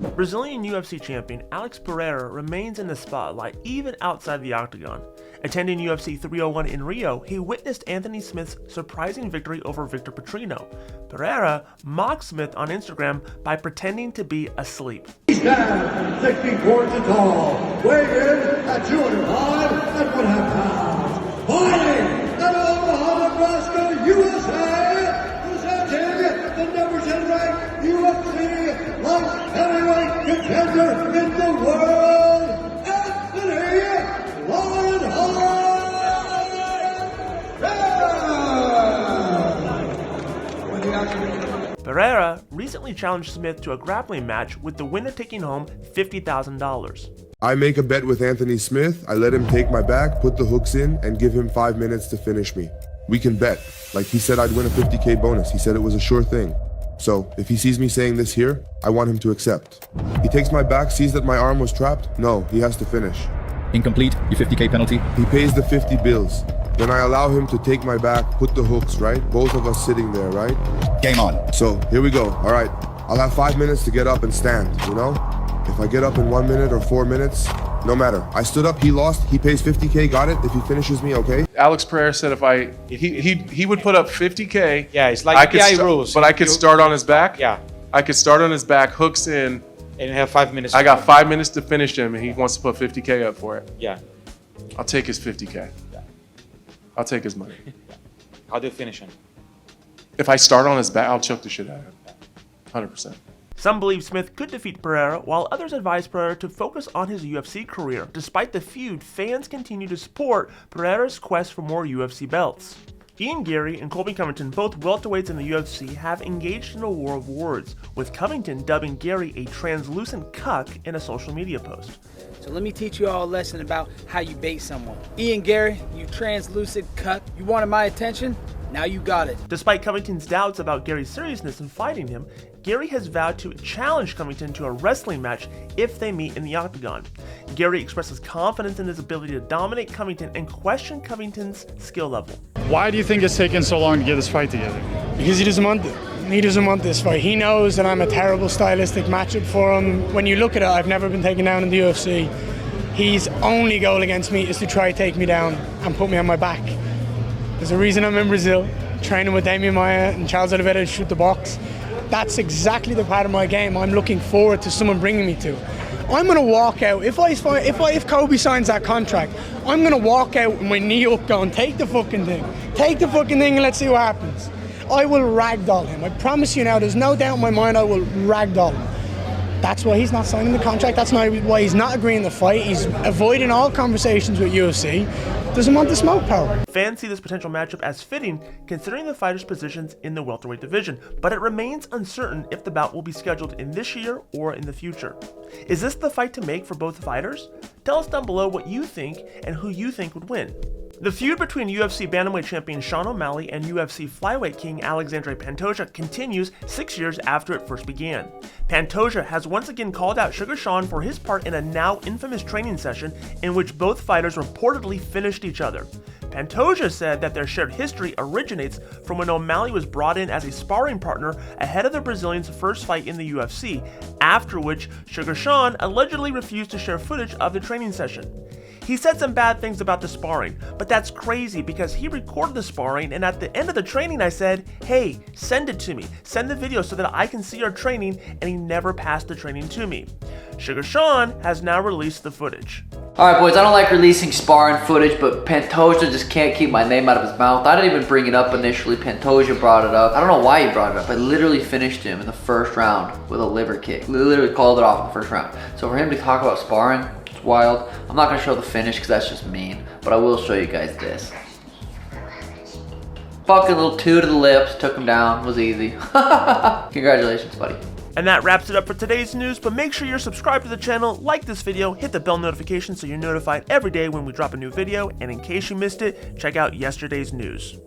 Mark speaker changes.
Speaker 1: Brazilian UFC champion Alex Pereira remains in the spotlight even outside the octagon. Attending UFC 301 in Rio, he witnessed Anthony Smith's surprising victory over Victor Petrino. Pereira mocked Smith on Instagram by pretending to be asleep.
Speaker 2: He stands 64 inches tall, weighed in at 205 and 1/2 pounds. Fighting out of Omaha, Nebraska, USA, presenting the number 10 ranked UFC light heavyweight contender in the world, Anthony Lionheart.
Speaker 1: Pereira recently challenged Smith to a grappling match, with the winner taking home $50,000.
Speaker 3: I make a bet with Anthony Smith. I let him take my back, put the hooks in, and give him 5 minutes to finish me. We can bet. Like he said, I'd win a $50K bonus. He said it was a sure thing. So if he sees me saying this here, I want him to accept. He takes my back, sees that my arm was trapped. No, he has to finish.
Speaker 4: Incomplete, your 50K penalty.
Speaker 3: He pays the 50 bills. Then I allow him to take my back, put the hooks, right? Both of us sitting there, right?
Speaker 4: Game on.
Speaker 3: So here we go. All right. I'll have 5 minutes to get up and stand, you know? If I get up in 1 minute or 4 minutes, no matter. I stood up, he lost, he pays 50K, got it? If he finishes me, okay?
Speaker 5: Alex Pereira said he would put up 50K.
Speaker 6: Yeah, it's like PI rules.
Speaker 5: But I could start on his back?
Speaker 6: Yeah.
Speaker 5: I could start on his back, hooks in.
Speaker 6: And you have 5 minutes.
Speaker 5: I got 5 minutes to finish him, and he wants to put 50K up for it.
Speaker 6: Yeah.
Speaker 5: I'll take his 50K. I'll take his money.
Speaker 6: How do you finish him?
Speaker 5: If I start on his back, I'll choke the shit out of him. 100%.
Speaker 1: Some believe Smith could defeat Pereira, while others advise Pereira to focus on his UFC career. Despite the feud, fans continue to support Pereira's quest for more UFC belts. Garry and Colby Covington, both welterweights in the UFC, have engaged in a war of words, with Covington dubbing Garry a translucent cuck in a social media post.
Speaker 7: So let me teach you all a lesson about how you bait someone. Garry, you translucent cuck. You wanted my attention? Now you got it.
Speaker 1: Despite Covington's doubts about Garry's seriousness in fighting him, Garry has vowed to challenge Covington to a wrestling match if they meet in the octagon. Garry expresses confidence in his ability to dominate Covington and question Covington's skill level.
Speaker 8: Why do you think it's taken so long to get this fight together?
Speaker 9: Because he doesn't want it. He doesn't want this fight. He knows that I'm a terrible stylistic matchup for him. When you look at it, I've never been taken down in the UFC. His only goal against me is to try to take me down and put me on my back. There's a reason I'm in Brazil, training with Damian Maia and Charles Oliveira to shoot the box. That's exactly the part of my game I'm looking forward to someone bringing me to. I'm going to walk out, if Colby signs that contract, I'm going to walk out with my knee up going, take the fucking thing. Take the fucking thing and let's see what happens. I will ragdoll him. I promise you now, there's no doubt in my mind I will ragdoll him. That's why he's not signing the contract. That's not why he's not agreeing to fight. He's avoiding all conversations with UFC. Doesn't want the smoke power.
Speaker 1: Fans see this potential matchup as fitting, considering the fighters' positions in the welterweight division, but it remains uncertain if the bout will be scheduled in this year or in the future. Is this the fight to make for both fighters? Tell us down below what you think and who you think would win. The feud between UFC bantamweight champion Sean O'Malley and UFC flyweight king Alexandre Pantoja continues 6 years after it first began. Pantoja has once again called out Sugar Sean for his part in a now infamous training session in which both fighters reportedly finished each other. Pantoja said that their shared history originates from when O'Malley was brought in as a sparring partner ahead of the Brazilian's first fight in the UFC, after which Sugar Sean allegedly refused to share footage of the training session. He said some bad things about the sparring, but that's crazy because he recorded the sparring, and at the end of the training I said, hey, send it to me, send the video so that I can see our training, and he never passed the training to me. Sugar Sean has now released the footage.
Speaker 10: Alright boys, I don't like releasing sparring footage, but Pantoja just can't keep my name out of his mouth. I didn't even bring it up initially, Pantoja brought it up. I don't know why he brought it up. I literally finished him in the first round with a liver kick. Literally called it off in the first round. So for him to talk about sparring, it's wild. I'm not going to show the finish because that's just mean, but I will show you guys this. Fucking little 2 to the lips, took him down, was easy. Congratulations, buddy.
Speaker 1: And that wraps it up for today's news, but make sure you're subscribed to the channel, like this video, hit the bell notification so you're notified every day when we drop a new video, and in case you missed it, check out yesterday's news.